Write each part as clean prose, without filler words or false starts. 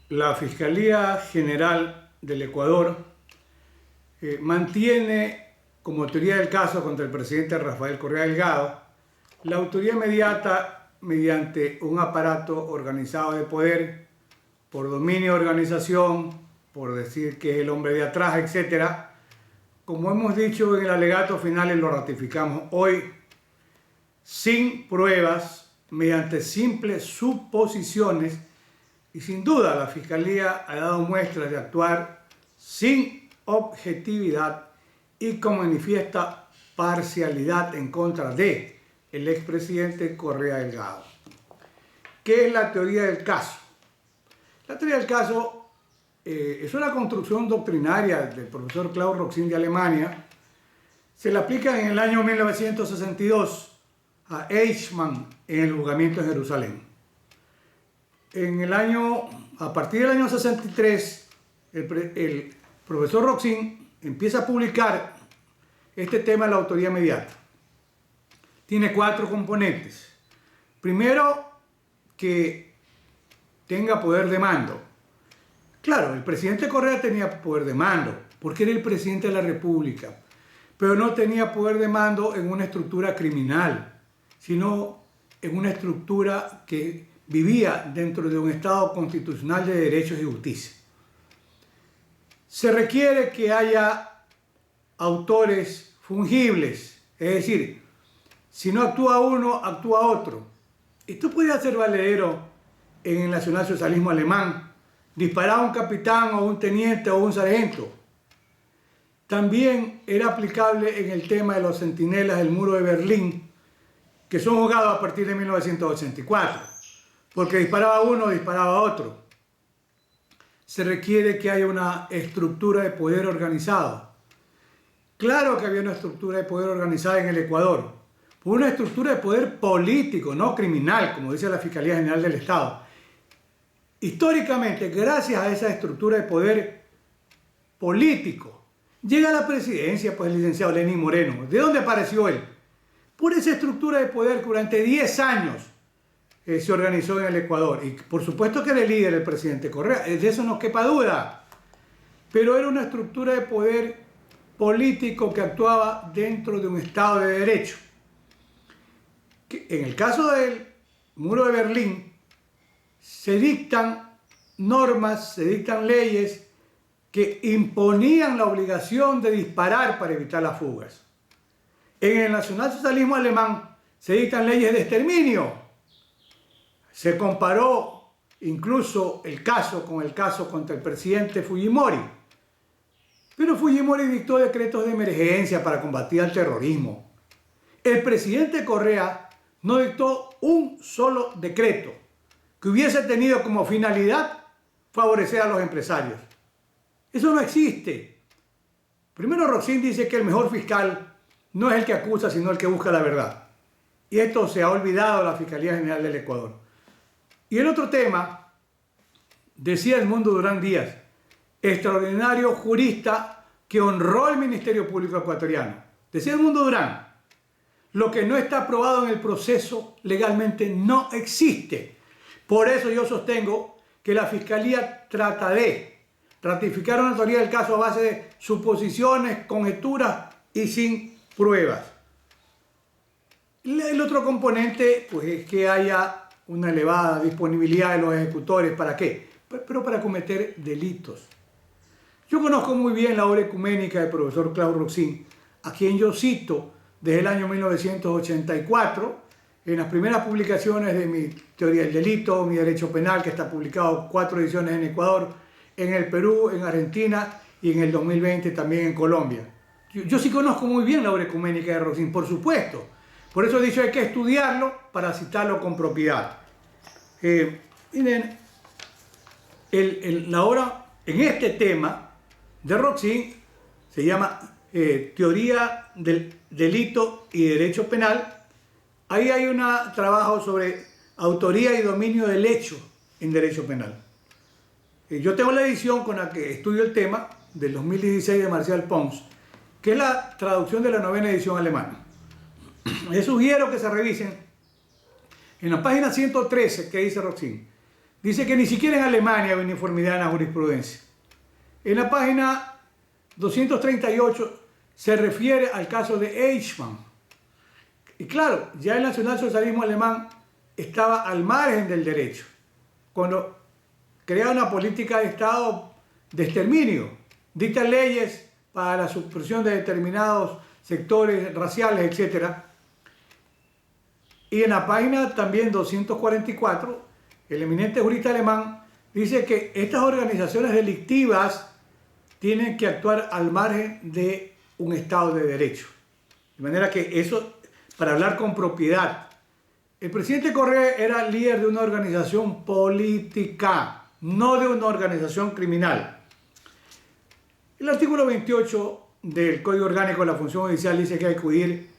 La Fiscalía General del Ecuador mantiene como autoridad del caso contra el presidente Rafael Correa Delgado la autoridad inmediata mediante un aparato organizado de poder por dominio de organización, por decir que es el hombre de atrás, etc. Como hemos dicho en el alegato final y lo ratificamos hoy, sin pruebas, mediante simples suposiciones, y sin duda la Fiscalía ha dado muestras de actuar sin objetividad y con manifiesta parcialidad en contra de el expresidente Correa Delgado. ¿Qué es la teoría del caso? La teoría del caso es una construcción doctrinaria del profesor Klaus Roxin de Alemania. Se la aplica en el año 1962 a Eichmann en el juzgamiento de Jerusalén. A partir del año 63, el profesor Roxin empieza a publicar este tema de la autoridad inmediata. Tiene 4 componentes. Primero, que tenga poder de mando. Claro, el presidente Correa tenía poder de mando, porque era el presidente de la República, pero no tenía poder de mando en una estructura criminal, sino en una estructura que vivía dentro de un Estado constitucional de derechos y justicia. Se requiere que haya autores fungibles, es decir, si no actúa uno, actúa otro. Esto puede ser valedero en el nacionalsocialismo alemán. Disparaba a un capitán o un teniente o un sargento. También era aplicable en el tema de los centinelas del muro de Berlín, que son juzgados a partir de 1984, porque disparaba uno, disparaba otro. Se requiere que haya una estructura de poder organizado. Claro que había una estructura de poder organizada en el Ecuador, una estructura de poder político, no criminal, como dice la Fiscalía General del Estado. Históricamente, gracias a esa estructura de poder político, llega a la presidencia pues, el licenciado Lenín Moreno. ¿De dónde apareció él? Por esa estructura de poder que durante 10 años se organizó en el Ecuador. Y por supuesto que era el líder el presidente Correa, de eso no quepa duda. Pero era una estructura de poder político que actuaba dentro de un Estado de Derecho. En el caso del muro de Berlín, se dictan normas, se dictan leyes que imponían la obligación de disparar para evitar las fugas. En el nacionalsocialismo alemán se dictan leyes de exterminio. Se comparó incluso el caso con el caso contra el presidente Fujimori. Pero Fujimori dictó decretos de emergencia para combatir al terrorismo. El presidente Correa no dictó un solo decreto que hubiese tenido como finalidad favorecer a los empresarios. Eso no existe. Primero, Roxin dice que el mejor fiscal no es el que acusa, sino el que busca la verdad. Y esto se ha olvidado la Fiscalía General del Ecuador. Y el otro tema, decía Edmundo Durán Díaz, extraordinario jurista que honró el Ministerio Público ecuatoriano. Decía Edmundo Durán, lo que no está aprobado en el proceso legalmente no existe. Por eso yo sostengo que la Fiscalía trata de ratificar una autoría del caso a base de suposiciones, conjeturas y sin pruebas. El otro componente pues, es que haya una elevada disponibilidad de los ejecutores. ¿Para qué? Pero para cometer delitos. Yo conozco muy bien la obra ecuménica del profesor Klaus Roxin, a quien yo cito desde el año 1984, en las primeras publicaciones de mi teoría del delito, mi derecho penal, que está publicado 4 ediciones en Ecuador, en el Perú, en Argentina y en el 2020 también en Colombia. Yo sí conozco muy bien la obra ecuménica de Roxin, por supuesto. Por eso he dicho hay que estudiarlo para citarlo con propiedad. Miren, la obra en este tema de Roxin se llama Teoría del Delito y Derecho Penal. Ahí hay un trabajo sobre autoría y dominio del hecho en derecho penal. Yo tengo la edición con la que estudio el tema del 2016 de Marcial Pons, que es la traducción de la 9ª edición alemana. Les sugiero que se revisen en la página 113 que dice Roxin. dice que ni siquiera en Alemania hay uniformidad en la jurisprudencia. En la página 238 se refiere al caso de Eichmann. Y claro, ya el nacionalsocialismo alemán estaba al margen del derecho, cuando crea una política de Estado de exterminio, dicta leyes para la supresión de determinados sectores raciales, etc. Y en la página también 244, el eminente jurista alemán dice que estas organizaciones delictivas tienen que actuar al margen de un Estado de Derecho. De manera que eso, para hablar con propiedad, el presidente Correa era líder de una organización política, no de una organización criminal. El artículo 28 del Código Orgánico de la Función Judicial dice que hay que acudir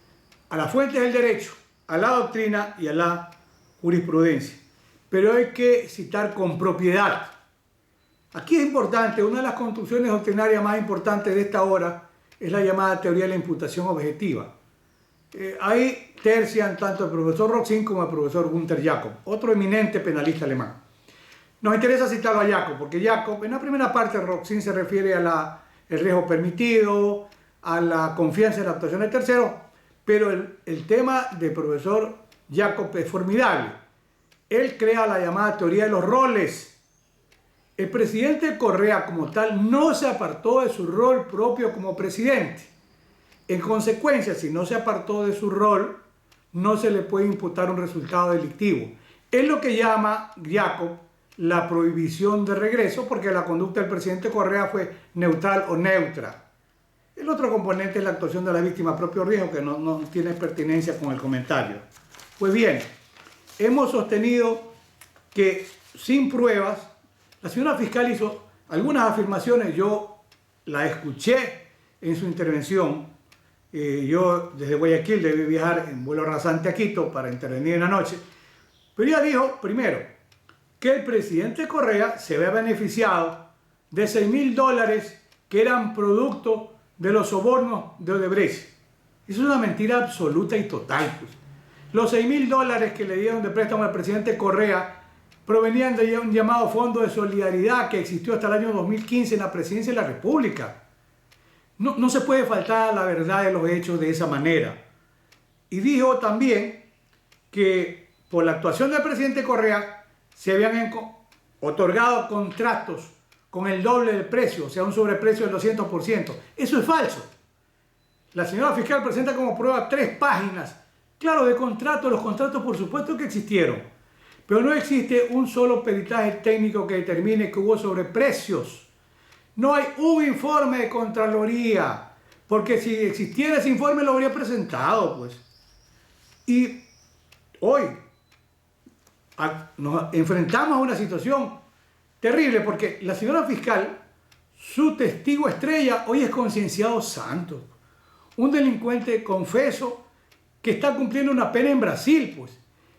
a las fuentes del derecho, a la doctrina y a la jurisprudencia. Pero hay que citar con propiedad. Aquí es importante, una de las construcciones doctrinarias más importantes de esta hora es la llamada teoría de la imputación objetiva. Ahí tercian tanto el profesor Roxin como el profesor Günther Jakob, otro eminente penalista alemán. Nos interesa citarlo a Jakob, porque Jakob, en la primera parte, Roxin se refiere a el riesgo permitido, a la confianza en la actuación del tercero, pero el tema del profesor Jakob es formidable. Él crea la llamada teoría de los roles. El presidente Correa, como tal, no se apartó de su rol propio como presidente. En consecuencia, si no se apartó de su rol, no se le puede imputar un resultado delictivo. Es lo que llama Jakob la prohibición de regreso, porque la conducta del presidente Correa fue neutral o neutra. El otro componente es la actuación de la víctima a propio riesgo, que no tiene pertinencia con el comentario. Pues bien, hemos sostenido que sin pruebas, la señora fiscal hizo algunas afirmaciones, yo la escuché en su intervención. Yo desde Guayaquil debí viajar en vuelo rasante a Quito para intervenir en la noche, pero ella dijo, primero, que el presidente Correa se había beneficiado de $6.000 que eran producto de los sobornos de Odebrecht. Eso es una mentira absoluta y total. Pues. Los $6.000 que le dieron de préstamo al presidente Correa provenían de un llamado Fondo de Solidaridad que existió hasta el año 2015 en la Presidencia de la República. No se puede faltar a la verdad de los hechos de esa manera. Y dijo también que por la actuación del presidente Correa se habían otorgado contratos con el doble del precio, o sea, un sobreprecio del 200%. Eso es falso. La señora fiscal presenta como prueba 3 páginas, claro, de contratos. Los contratos, por supuesto que existieron, pero no existe un solo peritaje técnico que determine que hubo sobreprecios. No hay un informe de Contraloría, porque si existiera ese informe lo habría presentado, pues. Y hoy nos enfrentamos a una situación terrible, porque la señora fiscal, su testigo estrella, hoy es Concienciado Santos, un delincuente confeso que está cumpliendo una pena en Brasil, pues,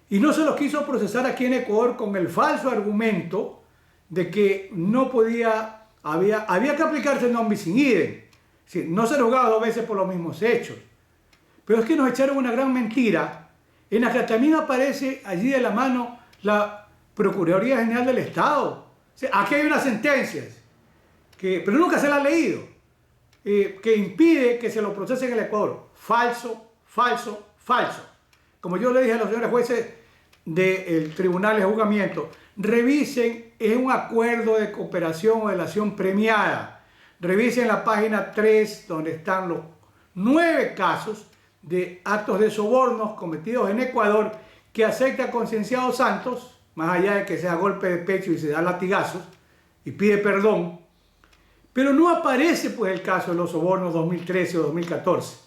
y no se lo quiso procesar aquí en Ecuador con el falso argumento de que no podía, había que aplicarse el non bis in idem. Sí, no se juzgaba 2 veces por los mismos hechos. Pero es que nos echaron una gran mentira en la que también aparece allí de la mano la Procuraduría General del Estado. O sea, aquí hay unas sentencias, pero nunca se las ha leído, que impide que se lo procese en el Ecuador. Falso, falso, falso. Como yo le dije a los señores jueces del Tribunal de Juzgamiento, revisen, es un acuerdo de cooperación o delación premiada. Revisen la página 3, donde están los 9 casos de actos de sobornos cometidos en Ecuador que acepta Concienciado Santos, más allá de que sea golpe de pecho y se da latigazos y pide perdón. Pero no aparece pues el caso de los sobornos 2013 o 2014.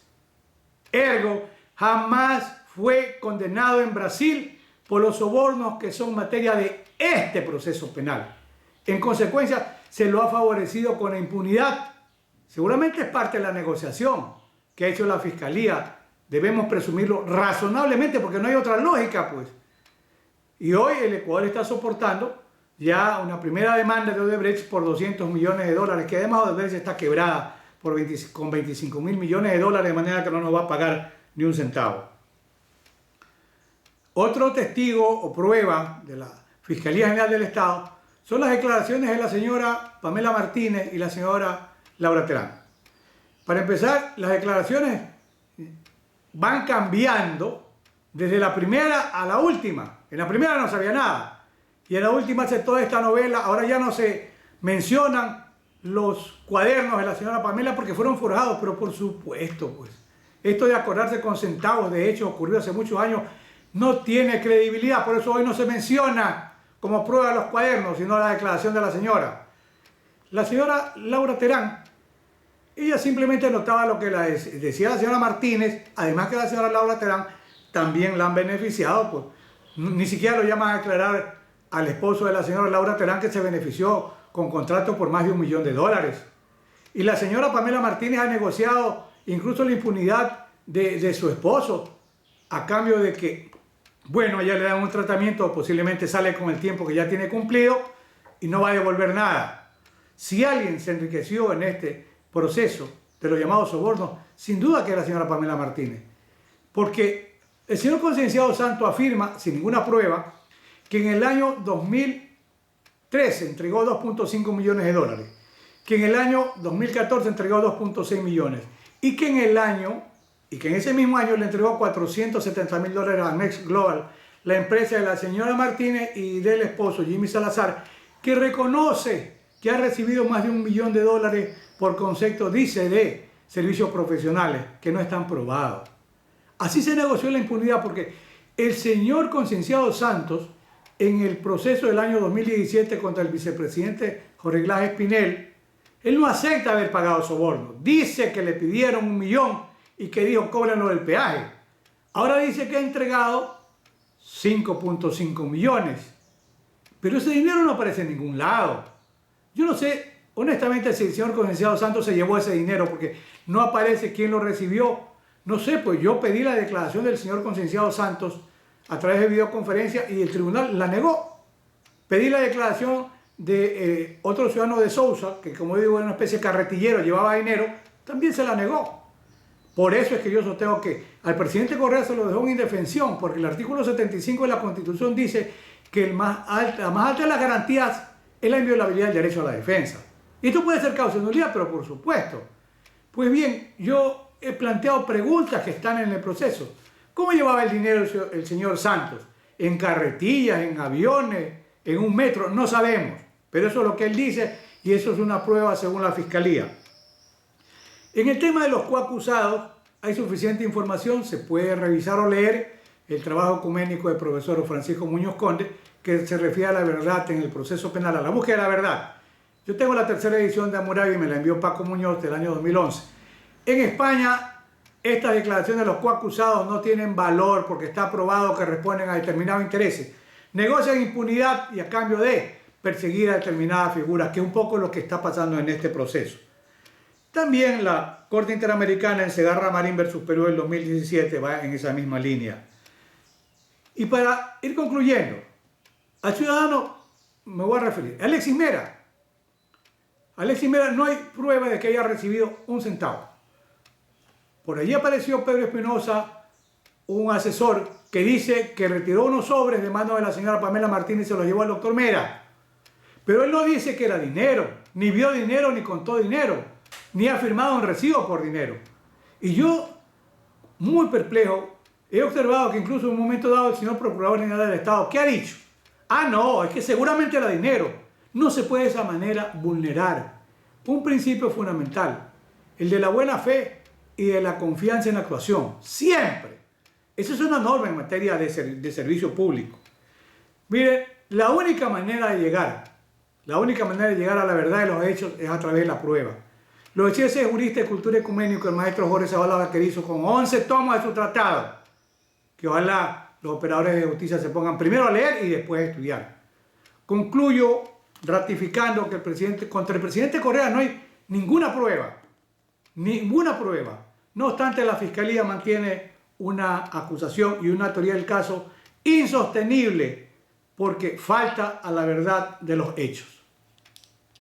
Ergo, jamás fue condenado en Brasil por los sobornos que son materia de este proceso penal. En consecuencia, se lo ha favorecido con la impunidad. Seguramente es parte de la negociación que ha hecho la Fiscalía. Debemos presumirlo razonablemente porque no hay otra lógica, pues. Y hoy el Ecuador está soportando ya una primera demanda de Odebrecht por $200 millones, que además Odebrecht está quebrada con $25.000 millones, de manera que no nos va a pagar ni un centavo. Otro testigo o prueba de la Fiscalía General del Estado, son las declaraciones de la señora Pamela Martínez y la señora Laura Terán. Para empezar, las declaraciones van cambiando desde la primera a la última. En la primera no sabía nada. Y en la última hace toda esta novela. Ahora ya no se mencionan los cuadernos de la señora Pamela porque fueron forjados. Pero por supuesto, pues, esto de acordarse con centavos de hechos ocurrió hace muchos años no tiene credibilidad. Por eso hoy no se menciona como prueba los cuadernos, sino la declaración de la señora. La señora Laura Terán, ella simplemente anotaba lo que decía la señora Martínez, además que la señora Laura Terán también la han beneficiado, pues ni siquiera lo llaman a declarar al esposo de la señora Laura Terán, que se benefició con contratos por más de $1 millón. Y la señora Pamela Martínez ha negociado incluso la impunidad de su esposo, a cambio de que, bueno, ella le dan un tratamiento, posiblemente sale con el tiempo que ya tiene cumplido y no va a devolver nada. Si alguien se enriqueció en este proceso de los llamados sobornos, sin duda que es la señora Pamela Martínez, porque el señor Concienciado Santos afirma, sin ninguna prueba, que en el año 2013 entregó $2.5 millones, que en el año 2014 entregó 2.6 millones y que en ese mismo año le entregó $470.000 a Next Global, la empresa de la señora Martínez y del esposo Jimmy Salazar, que reconoce que ha recibido más de $1 millón por concepto, dice, de servicios profesionales que no están probados. Así se negoció la impunidad, porque el señor Concienciado Santos, en el proceso del año 2017 contra el vicepresidente Jorge Glass Espinel, él no acepta haber pagado soborno. Dice que le pidieron $1 millón y que dijo, cóbrenlo del peaje. Ahora dice que ha entregado 5.5 millones. Pero ese dinero no aparece en ningún lado. Yo no sé, honestamente, si el señor Concienciado Santos se llevó ese dinero, porque no aparece quién lo recibió. No sé, pues yo pedí la declaración del señor Concienciado Santos a través de videoconferencia y el tribunal la negó. Pedí la declaración de otro ciudadano de Sousa, que como digo era una especie de carretillero, llevaba dinero, también se la negó. Por eso es que yo sostengo que al presidente Correa se lo dejó en indefensión, porque el artículo 75 de la Constitución dice que la más alta de las garantías es la inviolabilidad del derecho a la defensa. Y esto puede ser causa de nulidad, pero por supuesto. Pues bien, yo he planteado preguntas que están en el proceso. ¿Cómo llevaba el dinero el señor Santos? ¿En carretillas, en aviones, en un metro? No sabemos, pero eso es lo que él dice y eso es una prueba según la Fiscalía. En el tema de los coacusados hay suficiente información, se puede revisar o leer el trabajo ecuménico del profesor Francisco Muñoz Conde, que se refiere a la verdad en el proceso penal, a la búsqueda de la verdad. Yo tengo la tercera edición de Hammurabi y me la envió Paco Muñoz del año 2011. En España, estas declaraciones de los coacusados no tienen valor porque está probado que responden a determinados intereses. Negocian impunidad y a cambio de perseguir a determinadas figuras, que es un poco lo que está pasando en este proceso. También la Corte Interamericana en Segarra Marín versus Perú del 2017 va en esa misma línea. Y para ir concluyendo, al ciudadano me voy a referir. Alexis Mera. Alexis Mera no hay prueba de que haya recibido un centavo. Por allí apareció Pedro Espinosa, un asesor que dice que retiró unos sobres de manos de la señora Pamela Martínez y se los llevó al doctor Mera. Pero él no dice que era dinero, ni vio dinero, ni contó dinero, ni ha firmado un recibo por dinero. Y yo, muy perplejo, he observado que incluso en un momento dado el señor Procurador General del Estado, ¿qué ha dicho? Ah, no, es que seguramente era dinero. No se puede de esa manera vulnerar un principio fundamental, el de la buena fe y de la confianza en la actuación. Siempre. Esa es una norma en materia de servicio público. Mire, la única manera de llegar a la verdad de los hechos es a través de la prueba. Lo decía ese jurista de cultura ecuménico, el maestro Jorge Zavala Vaquerizo, con 11 tomos de su tratado, que ojalá los operadores de justicia se pongan primero a leer y después a estudiar. Concluyo ratificando que contra el presidente Correa no hay ninguna prueba. No obstante, la Fiscalía mantiene una acusación y una teoría del caso insostenible porque falta a la verdad de los hechos.